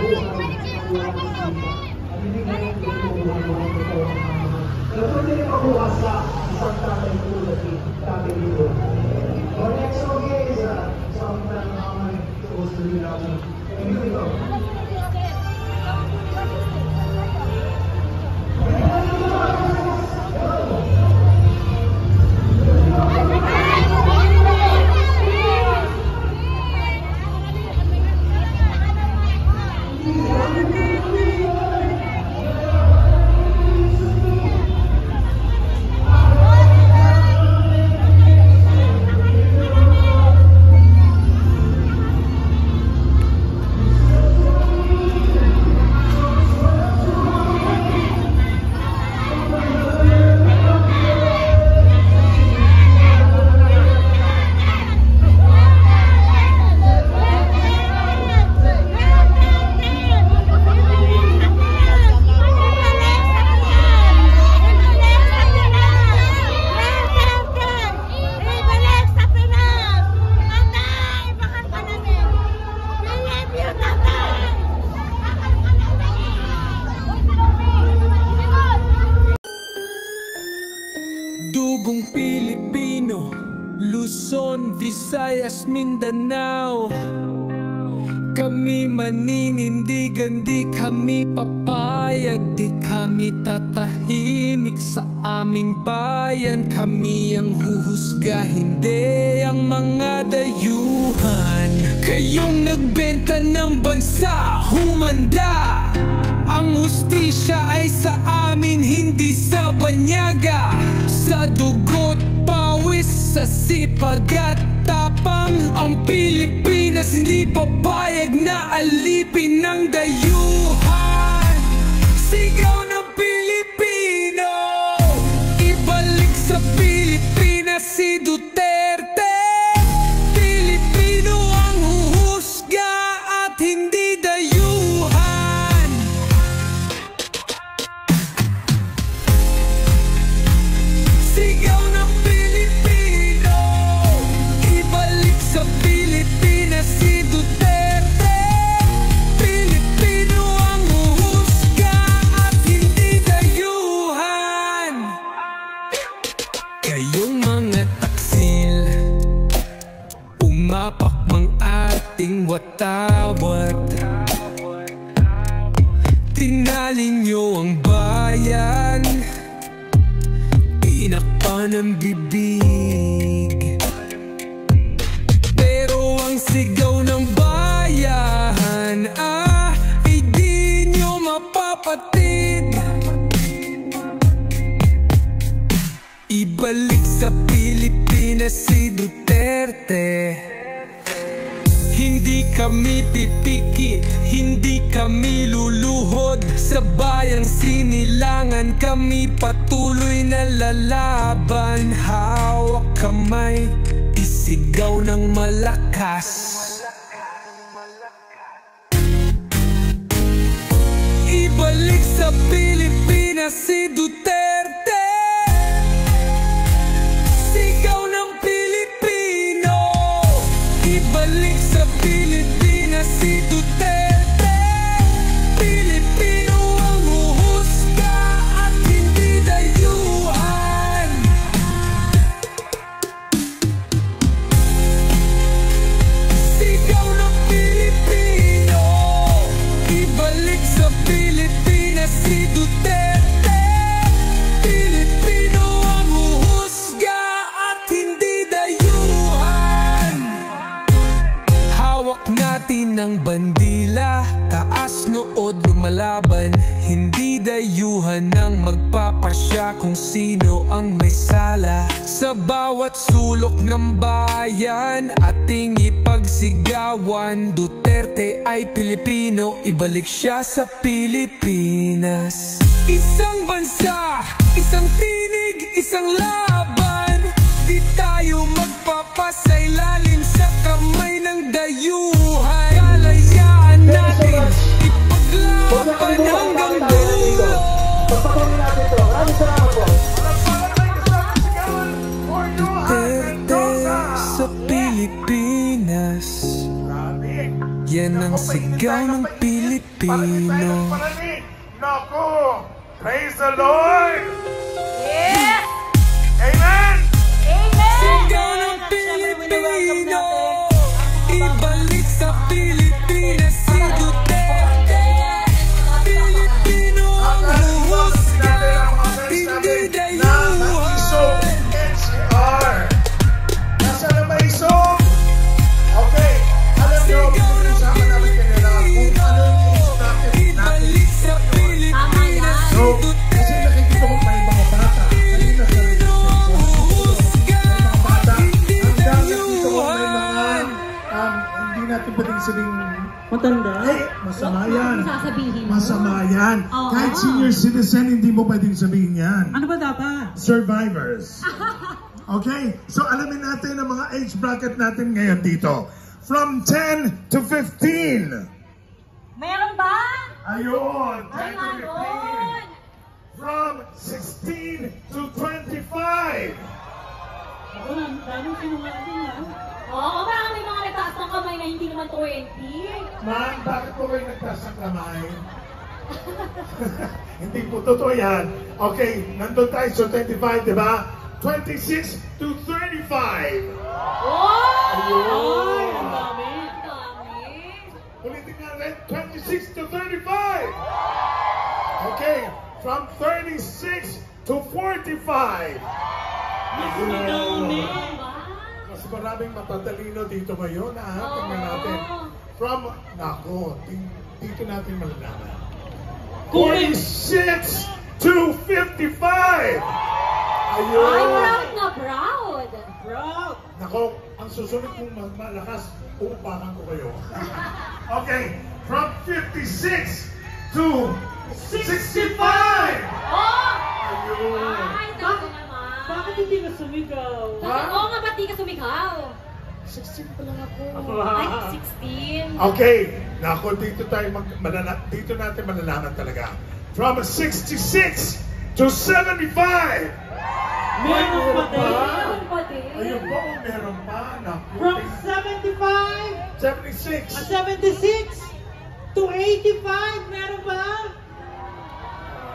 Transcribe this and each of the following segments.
buhay ng walang kita. At hindi ngayon kinukuha mo ang totoo ng mga. Pero pwede rin makuha sa isang tatay tulad ni Tatay Lito. Our next song is something that I'm supposed to be loving. And here we go. Dugong Pilipino, Luzon, Visayas, Mindanao. Kami maninindigan, di kami papayag, di kami tatahimik sa aming bayan. Kami ang huhusga, hindi ang mga dayuhan. Kayong nagbenta ng bansa, humanda. Ang hustisya ay sa amin, hindi sa banyaga. Sa dugo't pawis, sa sipag at tapang, ang Pilipinas hindi papayag na alipin ng dayuhan. Sigaw ng Pilipino, ibalik sa Pilipinas si Duterte. Pilipino ang huhusga at hindi dayuhan. Sigaw ng Pilipino, ibalik sa Pilipinas si Duterte. Pilipino ang huhusga at hindi dayuhan. Kayong mga taksil, umapak mang ating watawat. Tinalin niyo ang bayan, inakpan ang bibig. Pero ang sigaw ng bayan ay di nyo mapapatid. Ibalik sa Pilipinas si Duterte. Hindi kami pipiki, hindi kami luluhod. Sa bayang sinilangan kami patuloy na lalaban. Hawak kamay, isigaw ng malakas. Ibalik sa Pilipinas si Duterte. Sigaw ng Pilipino, ibalik sa Pilipinas si Duterte. Pilipino ang huhusga at hindi dayuhan. Sigaw ng Pilipino, ibalik sa Pilipinas si Duterte. Pilipino ang huhusga at hindi dayuhan. Hawak natin ang bandila, taas nood lumalaban. Hindi dayuhan ang magpapasya kung sino ang may sala. Sa bawat sulok ng bayan, ating ipagsigawan. Duterte ay Pilipino, ibalik siya sa Pilipinas. Isang bansa, isang tinig, isang laban. Di tayo magpapasailalim sa kamay ng dayuhan. Kalayaan natin ipaglaban hanggang dulo. Pagpapalin natin ito. Maraming salamat po. Duterte sa Pilipinas, yan ang sigaw ng Pilipinas. Pilipino. Naku! Praise the Lord! Yes! Amen! Amen! Sigaw ng Pilipino, ibalik sa Pilipinas si Duterte. Pilipino ang huhusga, hindi dayuhan. NCR. Nasa na ba isong? Okay. Alam nyo, pinag-usapan namin kanina kung ano yung gusto natin. Ibalik sa Pilipinas si So, Duterte. kasi nakikita ko may mga bata. Kanina sa Huhusga, bata. hindi Ang dami dito ko may dayuhan. mga hindi natin pwedeng sabing Matanda? masama yan. Sasabihin mo. Masama yan. Oo. Kahit senior citizen, hindi mo pwedeng sabihin yan. Ano ba dapat? Survivors. Okay? So alamin natin ang mga age bracket natin ngayon dito. From 10 to 15. Meron ba? Ayun, 10 Ay, to 15. meron! From 16 to 25. Ako na, daming sinungaling na. Oo, parang may mga nagtaas ng kamay na hindi naman 20. Ma'am, bakit po kayo nagtaas ng kamay? Hindi po totoo yan. Okay, nandun tayo sa 25, di ba? 26 to 35. Oh! Ay, ang dami. Ang dami. Ulitin nga rin, 26 to 35. Okay, from 36 to 45. Mas madami. Mas maraming matatalino dito ngayon, ha? Tingnan natin. From, nako, dito natin malalaman. 46 to 55. Ayun. Ay, proud na proud. Proud. Nako, ang susunod kong malakas, uupakan ko kayo. Okay, from 56 to 65. Oh! Ayun. Ay, talaga naman. Bakit hindi ka sumigaw? Oo nga, ba't di ka sumigaw? 16 pa lang ako. Ay, 16. Okay, nako, dito natin malalaman talaga. From 66 to 75. Meron pa din. Meron pa din. Ayun po, meron pa. Naku, From 75 76. 76 to 85, meron ba?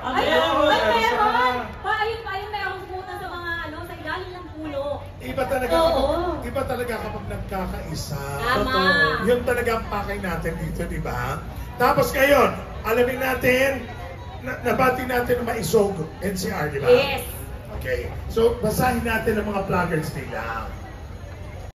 Ay, meron. meron! Ayun, meron pumunta sa mga, sa ilalim ng pulo. Iba talaga Oo. iba talaga kapag nagkakaisa. Tama. Yun talaga ang pakay natin dito, di ba? Tapos ngayon, alamin natin, nabati natin ang maisog NCR, di ba? Yes. Okay. So, basahin natin ang mga placards nila.